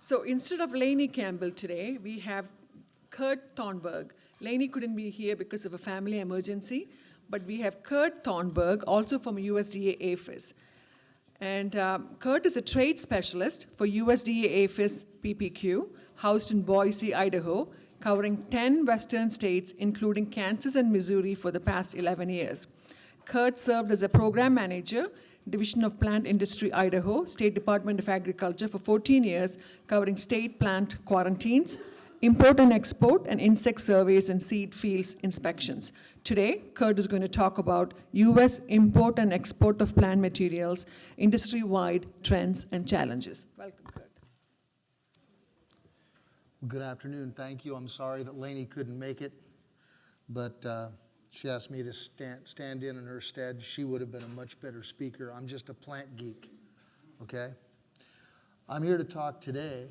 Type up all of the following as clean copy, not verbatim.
So instead of Lainey Campbell today, we have Curt Thornburg. Lainey couldn't be here because of a family emergency, but we have Curt Thornburg, also from USDA APHIS. And Curt is a trade specialist for USDA APHIS PPQ, housed in Boise, Idaho, covering 10 western states, including Kansas and Missouri, for the past 11 years. Curt served as a program manager, Division of Plant Industry, Idaho, State Department of Agriculture for 14 years, covering state plant quarantines, import and export, and insect surveys and seed fields inspections. Today, Curt is going to talk about U.S. import and export of plant materials, industry-wide trends and challenges. Welcome, Curt. Good afternoon. Thank you. I'm sorry that Lainey couldn't make it, but she asked me to stand in her stead. She would have been a much better speaker. I'm just a plant geek, okay? I'm here to talk today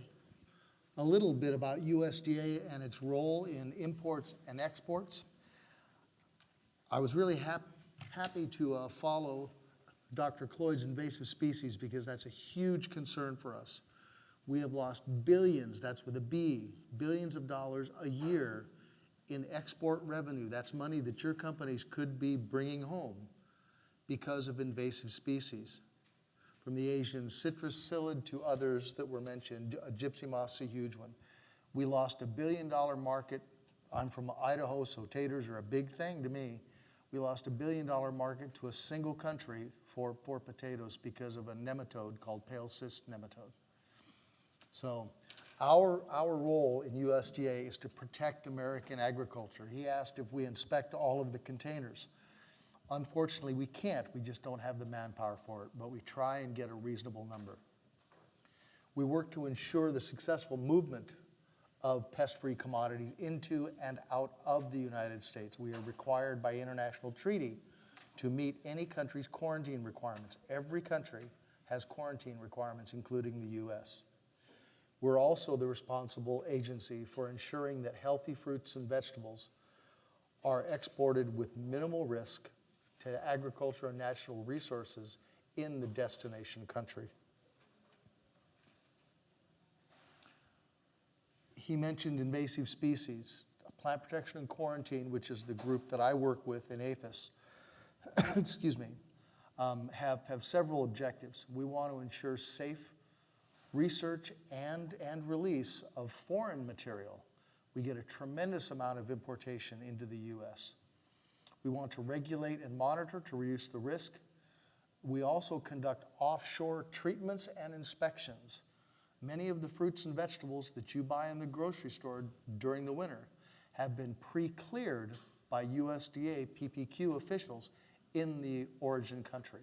a little bit about USDA and its role in imports and exports. I was really happy to follow Dr. Cloyd's invasive species because that's a huge concern for us. We have lost billions, that's with a B, billions of dollars a year in export revenue. That's money that your companies could be bringing home because of invasive species. From the Asian citrus psyllid to others that were mentioned, gypsy moth's a huge one. We lost $1 billion market. I'm from Idaho, so taters are a big thing to me. We lost $1 billion market to a single country for potatoes because of a nematode called pale cyst nematode. So our role in USDA is to protect American agriculture. He asked if we inspect all of the containers. Unfortunately, we can't. We just don't have the manpower for it, but we try and get a reasonable number. We work to ensure the successful movement of pest-free commodities into and out of the United States. We are required by international treaty to meet any country's quarantine requirements. Every country has quarantine requirements, including the U.S. We're also the responsible agency for ensuring that healthy fruits and vegetables are exported with minimal risk to agriculture and natural resources in the destination country. He mentioned invasive species. Plant Protection and Quarantine, which is the group that I work with in APHIS, excuse me, have several objectives. We want to ensure safe research and release of foreign material. We get a tremendous amount of importation into the U.S. We want to regulate and monitor to reduce the risk. We also conduct offshore treatments and inspections. Many of the fruits and vegetables that you buy in the grocery store during the winter have been pre-cleared by USDA PPQ officials in the origin country.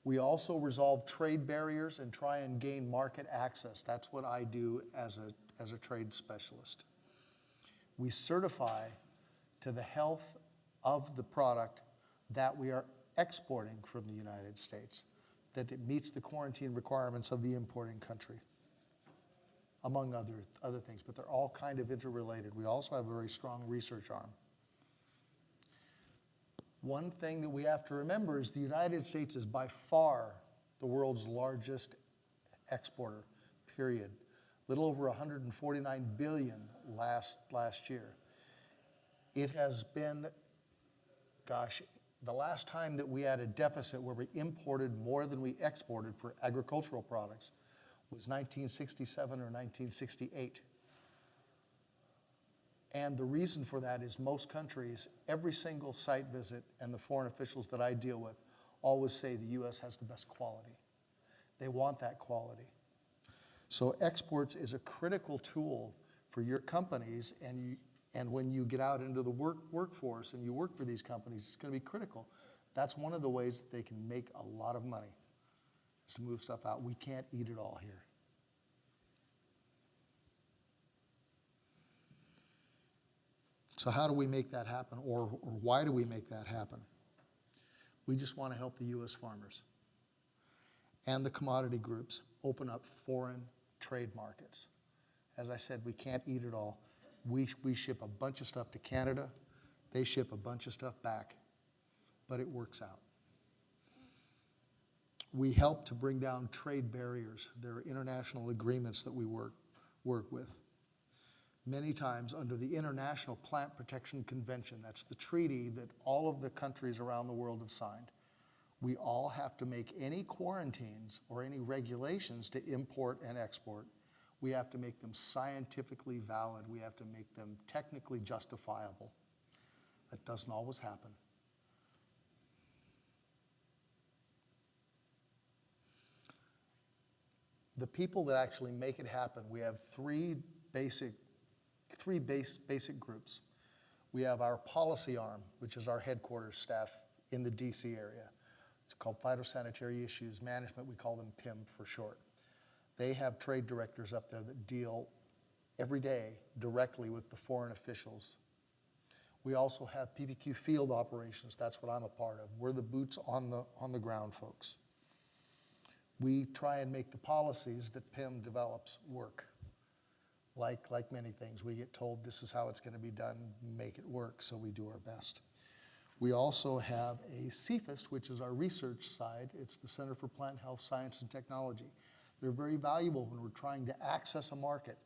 We also resolve trade barriers and try and gain market access. That's what I do as a trade specialist. We certify to the health of the product that we are exporting from the United States, that it meets the quarantine requirements of the importing country, among other things, but they're all kind of interrelated. We also have a very strong research arm. One thing that we have to remember is the United States is by far the world's largest exporter, period. Little over 149 billion last year. It has been, gosh, the last time that we had a deficit where we imported more than we exported for agricultural products was 1967 or 1968. And the reason for that is most countries, every single site visit, and the foreign officials that I deal with always say the U.S. has the best quality. They want that quality. So exports is a critical tool for your companies, and when you get out into the workforce and you work for these companies, it's going to be critical. That's one of the ways that they can make a lot of money, is to move stuff out. We can't eat it all here. So how do we make that happen, or why do we make that happen? We just want to help the U.S. farmers and the commodity groups open up foreign trade markets. As I said, we can't eat it all. We ship a bunch of stuff to Canada. They ship a bunch of stuff back, but it works out. We help to bring down trade barriers. There are international agreements that we work with. Many times under the International Plant Protection Convention, that's the treaty that all of the countries around the world have signed. We all have to make any quarantines or any regulations to import and export. We have to make them scientifically valid. We have to make them technically justifiable. That doesn't always happen. The people that actually make it happen, we have three basic groups. We have our policy arm, which is our headquarters staff in the DC area. It's called Phytosanitary Issues Management. We call them PIM for short. They have trade directors up there that deal every day directly with the foreign officials. We also have PPQ field operations. That's what I'm a part of. We're the boots on the ground folks. We try and make the policies that PIM develops work. Like many things, we get told this is how it's going to be done, make it work, so we do our best. We also have a CFIST, which is our research side. It's the Center for Plant Health, Science, and Technology. They're very valuable when we're trying to access a market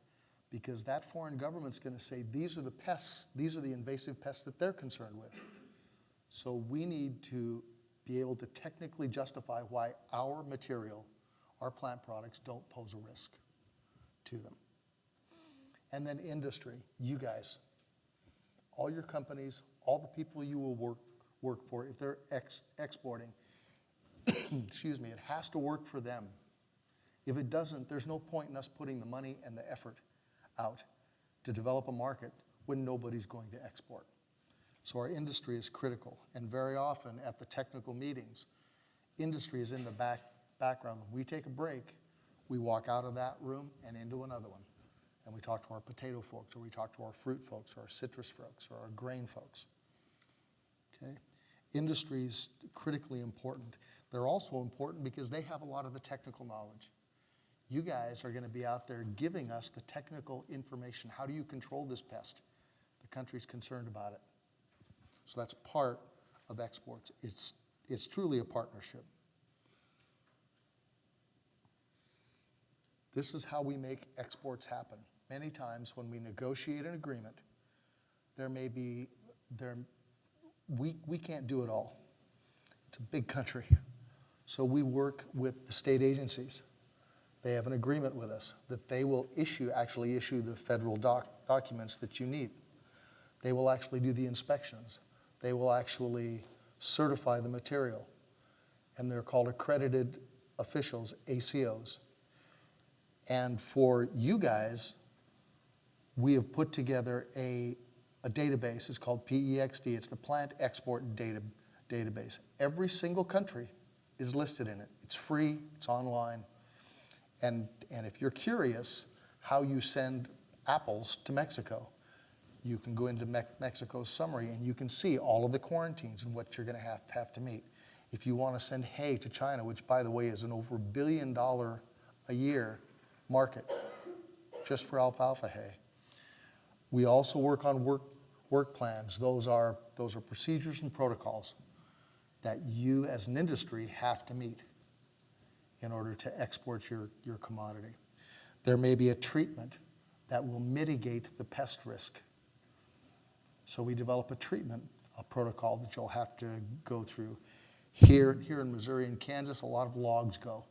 because that foreign government's going to say, these are the pests, these are the invasive pests that they're concerned with. So we need to be able to technically justify why our material, our plant products, don't pose a risk to them. And then industry, you guys, all your companies, all the people you will work for, if they're exporting, excuse me, it has to work for them. If it doesn't, there's no point in us putting the money and the effort out to develop a market when nobody's going to export. So our industry is critical, and very often at the technical meetings, industry is in the background. When we take a break, we walk out of that room and into another one. And we talk to our potato folks, or we talk to our fruit folks, or our citrus folks, or our grain folks. Okay? Industry is critically important. They're also important because they have a lot of the technical knowledge. You guys are going to be out there giving us the technical information. How do you control this pest? The country's concerned about it. So that's part of exports. It's truly a partnership. This is how we make exports happen. Many times when we negotiate an agreement, we can't do it all. It's a big country. So we work with the state agencies. They have an agreement with us that they will actually issue the federal documents that you need. They will actually do the inspections. They will actually certify the material. And they're called accredited officials, ACOs. And for you guys, we have put together a database. It's called PEXD. It's the Plant Export Database. Every single country is listed in it. It's free. It's online. And if you're curious how you send apples to Mexico, you can go into Mexico's summary and you can see all of the quarantines and what you're going to have to meet. If you want to send hay to China, which by the way is an over $1 billion a year market just for alfalfa hay. We also work on work plans. Those are procedures and protocols that you as an industry have to meet in order to export your commodity. There may be a treatment that will mitigate the pest risk. So we develop a protocol that you'll have to go through. Here in Missouri and Kansas, a lot of logs go.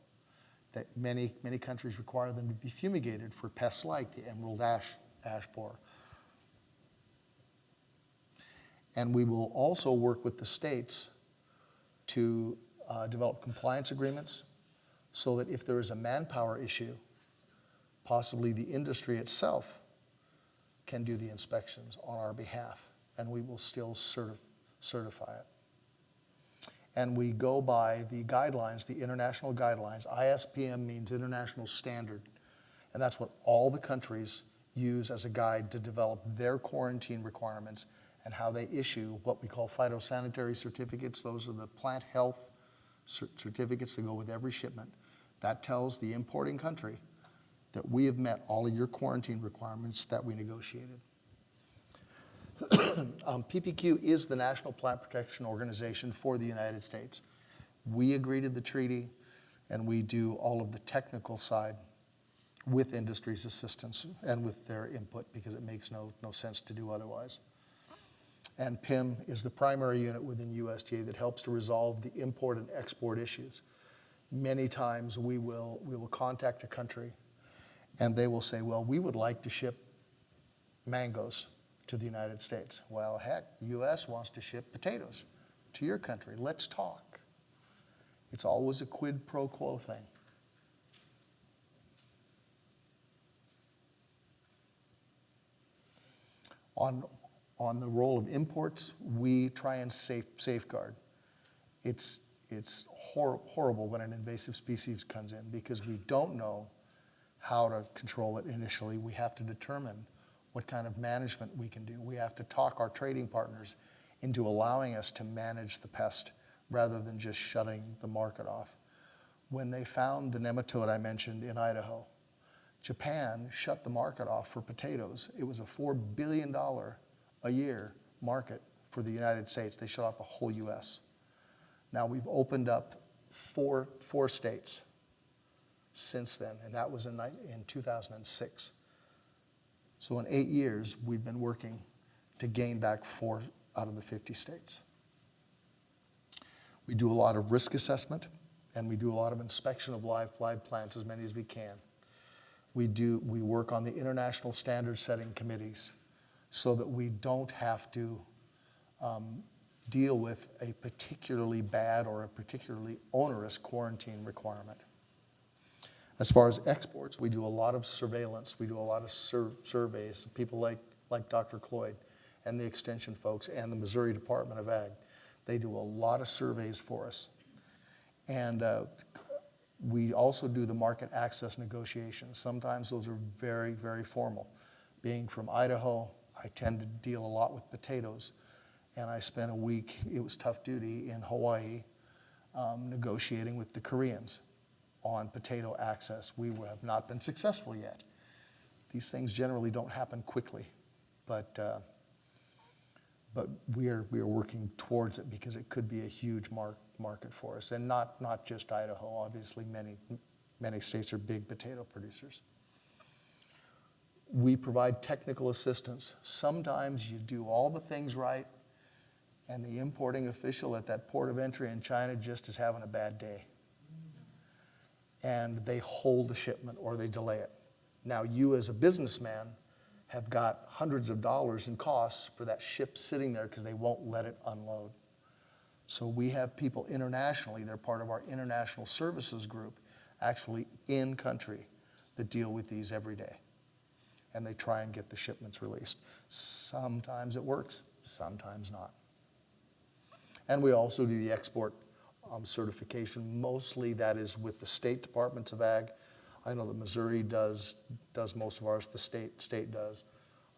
That many countries require them to be fumigated for pests like the emerald ash borer. And we will also work with the states to develop compliance agreements so that if there is a manpower issue, possibly the industry itself can do the inspections on our behalf, and we will still certify it. And we go by the guidelines, the international guidelines. ISPM means international standard, and that's what all the countries use as a guide to develop their quarantine requirements and how they issue what we call phytosanitary certificates. Those are the plant health certificates that go with every shipment. That tells the importing country that we have met all of your quarantine requirements that we negotiated. PPQ is the National Plant Protection Organization for the United States. We agreed to the treaty. And we do all of the technical side with industry's assistance and with their input, because it makes no sense to do otherwise. And PIM is the primary unit within USDA that helps to resolve the import and export issues. Many times we will contact a country and they will say, well, we would like to ship mangoes to the United States. Well, heck, the US wants to ship potatoes to your country. Let's talk. It's always a quid pro quo thing. On the role of imports, we try and safeguard. It's horrible when an invasive species comes in, because we don't know how to control it initially. We have to determine what kind of management we can do. We have to talk our trading partners into allowing us to manage the pest rather than just shutting the market off. When they found the nematode I mentioned in Idaho, Japan shut the market off for potatoes. It was a $4 billion a year market for the United States. They shut off the whole US. Now we've opened up four states since then, and that was in 2006. So in 8 years, we've been working to gain back 4 out of the 50 states. We do a lot of risk assessment, and we do a lot of inspection of live plants, as many as we can. We work on the international standard setting committees so that we don't have to deal with a particularly bad or a particularly onerous quarantine requirement. As far as exports, we do a lot of surveillance. We do a lot of surveys. People like Dr. Cloyd and the extension folks and the Missouri Department of Ag. They do a lot of surveys for us. And we also do the market access negotiations. Sometimes those are very, very formal. Being from Idaho, I tend to deal a lot with potatoes. And I spent a week, it was tough duty, in Hawaii negotiating with the Koreans on potato access. We have not been successful yet. These things generally don't happen quickly, but we are working towards it, because it could be a huge market for us, and not just Idaho. Obviously, many states are big potato producers. We provide technical assistance. Sometimes you do all the things right, and the importing official at that port of entry in China just is having a bad day. And they hold the shipment or they delay it. Now, you as a businessman have got hundreds of dollars in costs for that ship sitting there because they won't let it unload. So we have people internationally, they're part of our international services group, actually in country, that deal with these every day. And they try and get the shipments released. Sometimes it works, sometimes not. And we also do the export certification. Mostly that is with the state departments of ag. I know that Missouri does most of ours, the state does.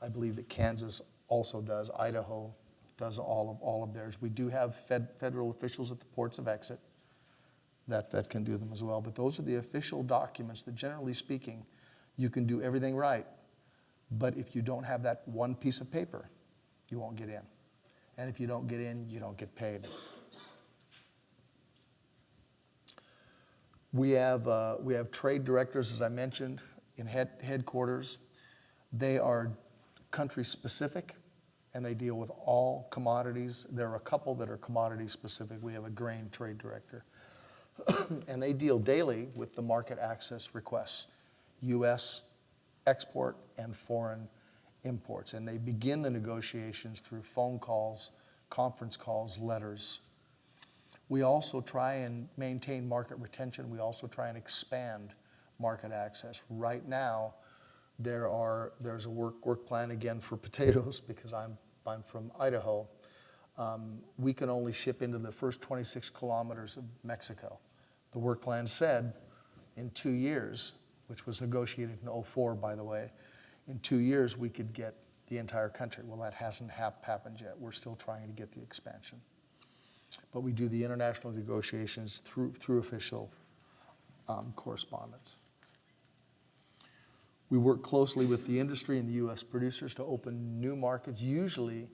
I believe that Kansas also does. Idaho does all of theirs. We do have federal officials at the ports of exit that can do them as well. But those are the official documents that, generally speaking, you can do everything right. But if you don't have that one piece of paper, you won't get in. And if you don't get in, you don't get paid. We have trade directors, as I mentioned, in headquarters. They are country specific, and they deal with all commodities. There are a couple that are commodity specific. We have a grain trade director. And they deal daily with the market access requests, U.S. export and foreign imports. And they begin the negotiations through phone calls, conference calls, letters. We also try and maintain market retention. We also try and expand market access. Right now, there's a work plan again for potatoes, because I'm from Idaho. We can only ship into the first 26 kilometers of Mexico. The work plan said in 2 years, which was negotiated in 2004, by the way, in 2 years we could get the entire country. Well, that hasn't happened yet. We're still trying to get the expansion. But we do the international negotiations through official correspondence. We work closely with the industry and the U.S. producers to open new markets. Usually,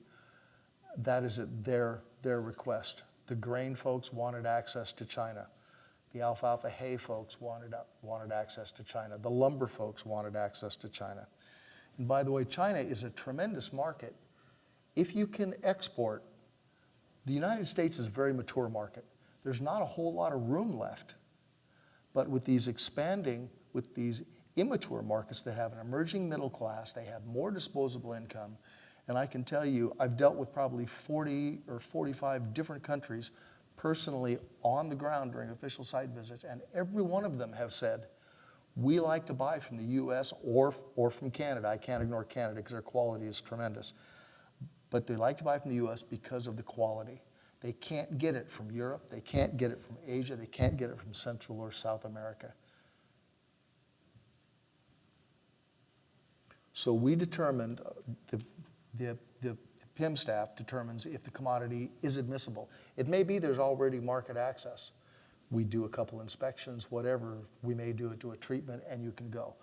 that is at their request. The grain folks wanted access to China. The alfalfa hay folks wanted access to China. The lumber folks wanted access to China. And by the way, China is a tremendous market. If you can export, the United States is a very mature market. There's not a whole lot of room left. But with these immature markets that have an emerging middle class, they have more disposable income. And I can tell you, I've dealt with probably 40 or 45 different countries personally on the ground during official site visits, and every one of them have said, we like to buy from the US or from Canada. I can't ignore Canada because their quality is tremendous. But they like to buy from the US because of the quality. They can't get it from Europe, they can't get it from Asia, they can't get it from Central or South America. So we determined, the PIM staff determines if the commodity is admissible. It may be there's already market access. We do a couple inspections, whatever, we may do a treatment, and you can go.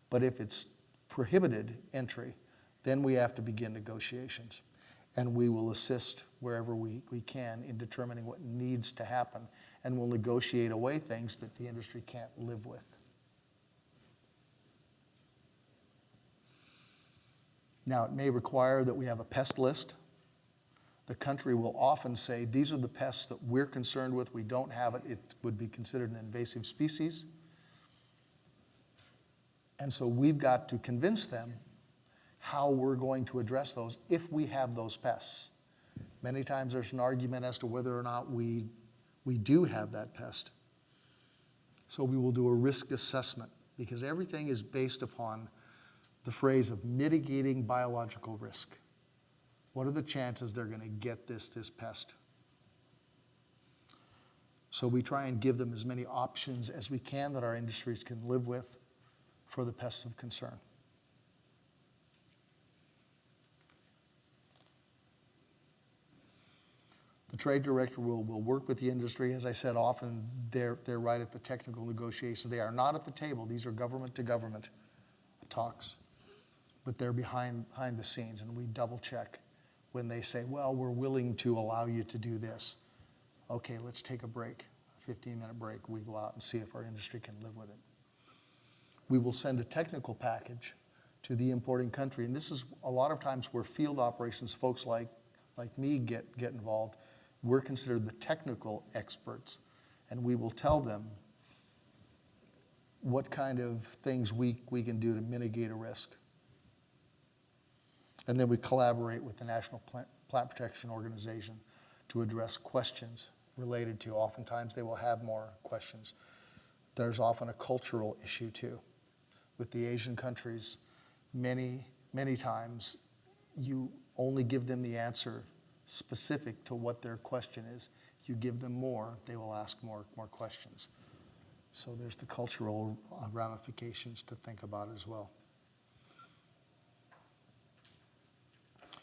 But if it's prohibited entry, then we have to begin negotiations. And we will assist wherever we can in determining what needs to happen, and we'll negotiate away things that the industry can't live with. Now, it may require that we have a pest list. The country will often say, these are the pests that we're concerned with. We don't have it. It would be considered an invasive species. And so we've got to convince them how we're going to address those if we have those pests. Many times there's an argument as to whether or not we do have that pest. So we will do a risk assessment, because everything is based upon the phrase of mitigating biological risk. What are the chances they're going to get this pest? So we try and give them as many options as we can that our industries can live with for the pests of concern. The trade director will work with the industry. As I said, often they're right at the technical negotiations. They are not at the table. These are government to government talks. But they're behind the scenes, and we double check when they say, well, we're willing to allow you to do this. Okay, let's take a break, a 15-minute break. We go out and see if our industry can live with it. We will send a technical package to the importing country, and this is a lot of times where field operations folks like me get involved. We're considered the technical experts, and we will tell them what kind of things we can do to mitigate a risk. And then we collaborate with the National Plant Protection Organization to address questions related to, oftentimes they will have more questions. There's often a cultural issue too. With the Asian countries, many times you only give them the answer specific to what their question is. You give them more, they will ask more questions. So there's the cultural ramifications to think about as well.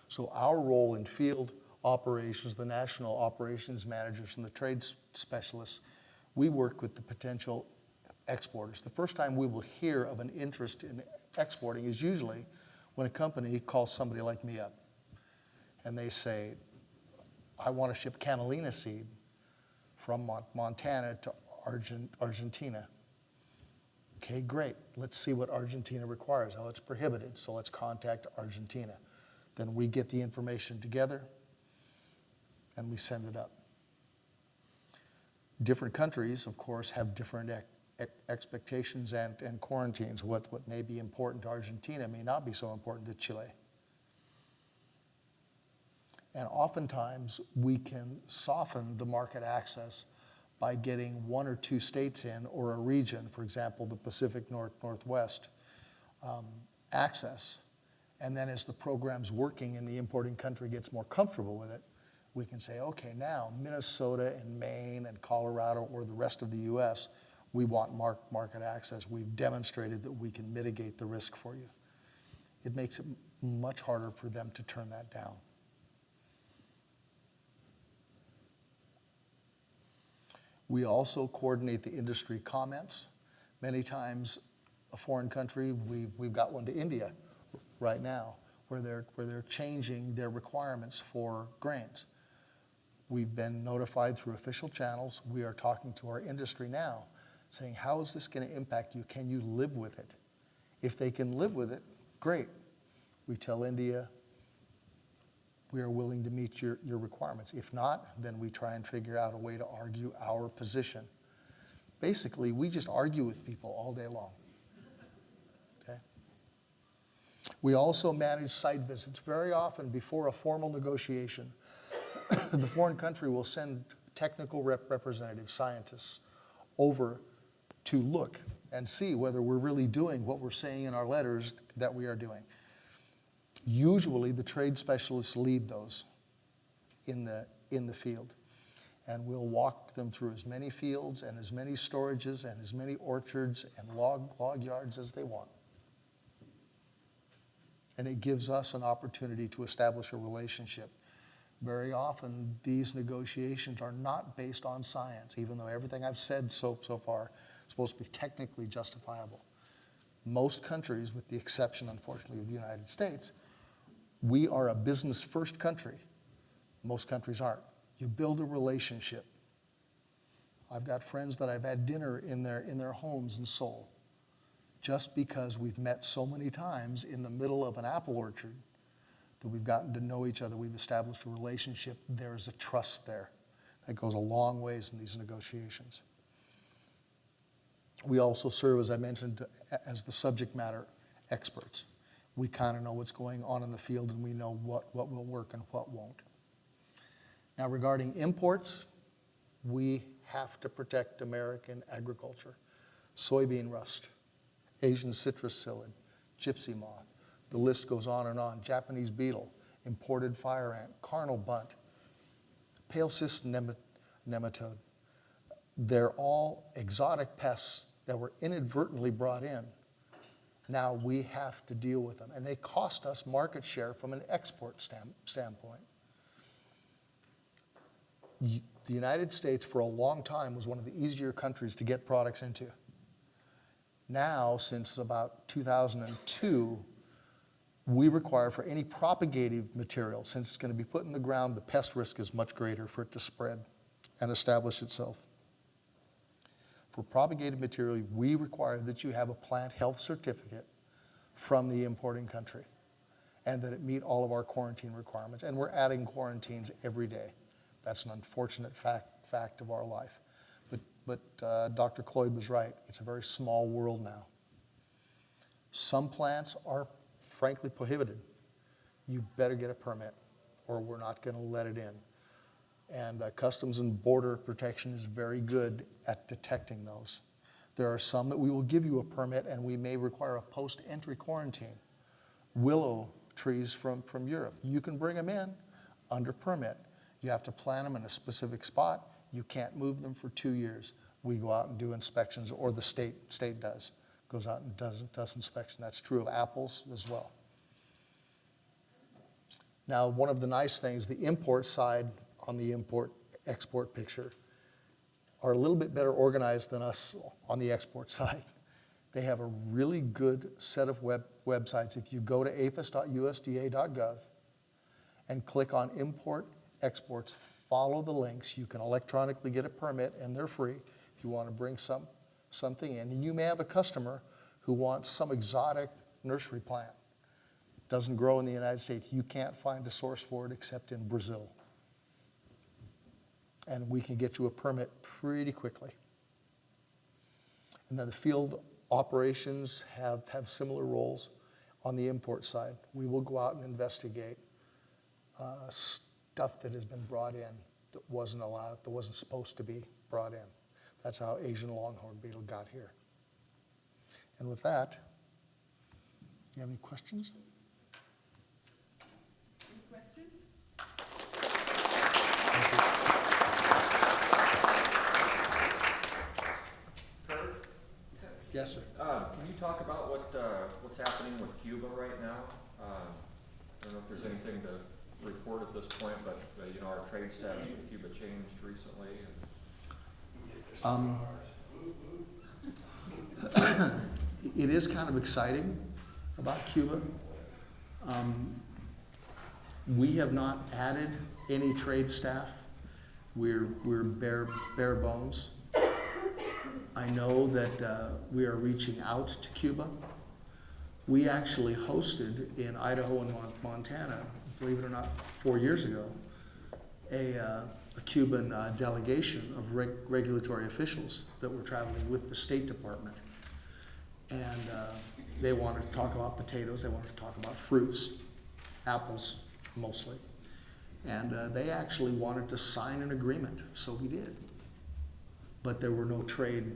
So our role in field operations, the national operations managers and the trade specialists, we work with the potential exporters. The first time we will hear of an interest in exporting is usually when a company calls somebody like me up and they say, I want to ship camelina seed from Montana to Argentina. Okay, great. Let's see what Argentina requires. Oh, it's prohibited, so let's contact Argentina. Then we get the information together and we send it up. Different countries, of course, have different expectations and quarantines. What may be important to Argentina may not be so important to Chile. And oftentimes we can soften the market access by getting one or two states in, or a region, for example, the Pacific Northwest, access. And then as the program's working and the importing country gets more comfortable with it, we can say, okay, now Minnesota and Maine and Colorado or the rest of the US, we want market access. We've demonstrated that we can mitigate the risk for you. It makes it much harder for them to turn that down. We also coordinate the industry comments. Many times, a foreign country, we've got one to India right now, where they're changing their requirements for grains. We've been notified through official channels. We are talking to our industry now, saying, how is this going to impact you? Can you live with it? If they can live with it, great. We tell India, we are willing to meet your requirements. If not, then we try and figure out a way to argue our position. Basically, we just argue with people all day long. Okay? We also manage site visits. Very often, before a formal negotiation, the foreign country will send technical representatives, scientists, over to look and see whether we're really doing what we're saying in our letters that we are doing. Usually, the trade specialists lead those in the field. And we'll walk them through as many fields and as many storages and as many orchards and log yards as they want. And it gives us an opportunity to establish a relationship. Very often, these negotiations are not based on science, even though everything I've said so far is supposed to be technically justifiable. Most countries, with the exception, unfortunately, of the United States, we are a business-first country. Most countries aren't. You build a relationship. I've got friends that I've had dinner in their homes in Seoul, just because we've met so many times in the middle of an apple orchard that we've gotten to know each other. We've established a relationship. There is a trust there that goes a long ways in these negotiations. We also serve, as I mentioned, as the subject matter experts. We kind of know what's going on in the field, and we know what will work and what won't. Now, regarding imports, we have to protect American agriculture. Soybean rust, Asian citrus psyllid, gypsy moth, the list goes on and on. Japanese beetle, imported fire ant, carnal bunt, pale cyst nematode. They're all exotic pests that were inadvertently brought in. Now we have to deal with them, and they cost us market share from an export standpoint. The United States, for a long time, was one of the easier countries to get products into. Now, since about 2002, we require for any propagative material, since it's going to be put in the ground, the pest risk is much greater for it to spread and establish itself. For propagated material, we require that you have a plant health certificate from the importing country and that it meet all of our quarantine requirements. And we're adding quarantines every day. That's an unfortunate fact of our life. But Dr. Cloyd was right. It's a very small world now. Some plants are frankly prohibited. You better get a permit or we're not going to let it in. And Customs and Border Protection is very good at detecting those. There are some that we will give you a permit and we may require a post-entry quarantine. Willow trees from Europe, you can bring them in under permit. You have to plant them in a specific spot. You can't move them for 2 years. We go out and do inspections, or the state does. Goes out and does inspection. That's true of apples as well. Now, one of the nice things, the import side on the import-export picture are a little bit better organized than us on the export side. They have a really good set of websites. If you go to aphis.usda.gov and click on import exports, follow the links. You can electronically get a permit, and they're free if you want to bring something in. And you may have a customer who wants some exotic nursery plant. Doesn't grow in the United States. You can't find a source for it except in Brazil. And we can get you a permit pretty quickly. And then the field operations have similar roles on the import side. We will go out and investigate stuff that has been brought in that wasn't allowed, that wasn't supposed to be brought in. That's how Asian longhorn beetle got here. And with that, you have any questions? Any questions? Curt? Yes, sir. Can you talk about what's happening with Cuba right now? I don't know if there's anything to report at this point, but our trade status with Cuba changed recently. It is kind of exciting about Cuba. We have not added any trade staff We're bare bones. I know that we are reaching out to Cuba. We actually hosted in Idaho and Montana, believe it or not, 4 years ago, a Cuban delegation of regulatory officials that were traveling with the State Department. And they wanted to talk about potatoes, they wanted to talk about fruits, apples mostly. And they actually wanted to sign an agreement, so we did. But there were no trade.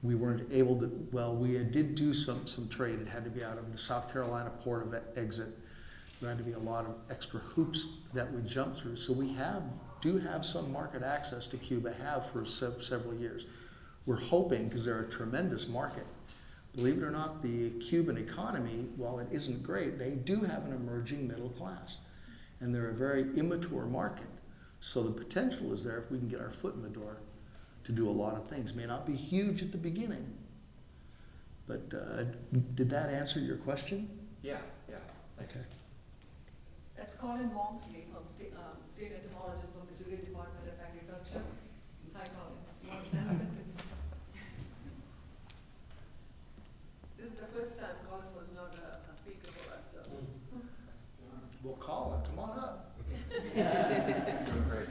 We weren't able to, well, we did do some trade. It had to be out of the South Carolina port of exit. There had to be a lot of extra hoops that we jumped through. So we do have some market access to Cuba, have for several years. We're hoping, because they're a tremendous market. Believe it or not, the Cuban economy, while it isn't great, they do have an emerging middle class. And they're a very immature market. So the potential is there if we can get our foot in the door to do a lot of things. May not be huge at the beginning, but did that answer your question? Yeah, thank you. Okay. That's Colin Walmsley from State Entomologist from Missouri Department of Agriculture. Hi, Colin. You want to stand up and say? This is the first time Colin was not a speaker for us, so. Well, Colin, come on up. Doing great.